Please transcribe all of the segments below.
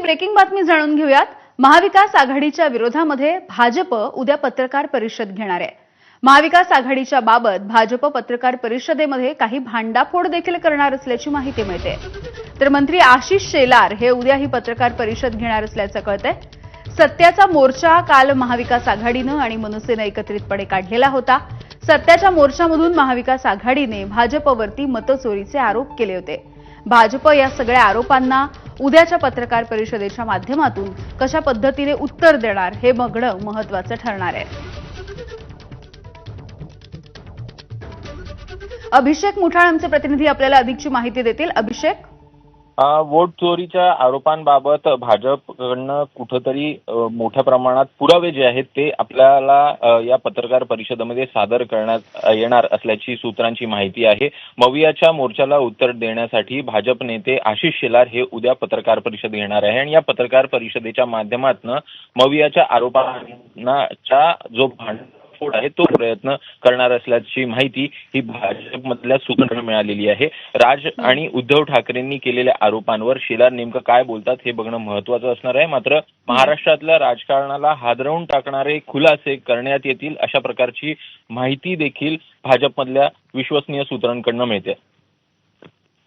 Breaking बातमी जाणून घेऊयात। महाविकास आघाडीच्या विरोधामध्ये भाजप उद्या पत्रकार परिषद घेणार आहे। महाविकास आघाडीच्या बाबत भाजप पत्रकार परिषदेमध्ये काही भांडाफोड देखील करणार असल्याची माहिती मिळते। तर मंत्री आशिष शेलार हे उद्या ही पत्रकार परिषद घेणार असल्याचं कळतंय। सत्याचा मोर्चा काल महाविकास आघाडीनं आणि मनसेनं एकत्रितपणे काढलेला होता। सत्याच्या मोर्चामधून महाविकास आघाडीने भाजपवरती मतचोरीचे आरोप केले होते। भाजप या सगळ्या आरोपांना उद्याच्या पत्रकार परिषदेच्या माध्यमातून कशा पद्धतीने उत्तर देणार हे बघणं महत्त्वाचं ठरणार आहे। अभिषेक मुठाळ आमचे प्रतिनिधी आपल्याला अधिकची माहिती देतील। अभिषेक, वोट चोरीच्या आरोपांबाबत भाजपकडनं कुठेतरी मोठ्या प्रमाणात पुरावे जे आहेत ते आपल्याला या पत्रकार परिषदेमध्ये सादर करण्यात येणार असल्याची सूत्रांची माहिती आहे। मवियाच्या मोर्चाला उत्तर देण्यासाठी भाजप नेते आशिष शेलार हे उद्या पत्रकार परिषद घेणार आहे आणि या पत्रकार परिषदेच्या माध्यमातून मवियाच्या आरोपांचा जो भांडाफोड आहे तो प्रयत्न करणार असल्याची माहिती ही भाजपमधल्या सूत्रांना मिळालेली आहे। राज आणि उद्धव ठाकरेंनी केलेल्या आरोपांवर शेलार नेमकं काय बोलतात हे बघणं महत्त्वाचं असणार आहे। मात्र महाराष्ट्रातल्या राजकारणाला हादरवून टाकणारे खुलासे करण्यात येतील अशा प्रकारची माहिती देखील भाजपमधल्या विश्वसनीय सूत्रांकडून मिळते।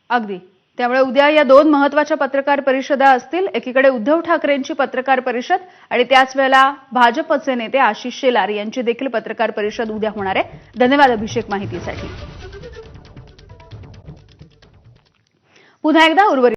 अगदी त्यामुळे उद्या या दोन महत्त्वाच्या पत्रकार परिषदा असतील। एकीकडे उद्धव ठाकरेंची पत्रकार परिषद आणि त्याच वेळेला भाजपचे नेते आशिष शेलार यांची देखील पत्रकार परिषद उद्या होणार आहे। धन्यवाद अभिषेक माहितीसाठी। पुन्हा एकदा उर्वरित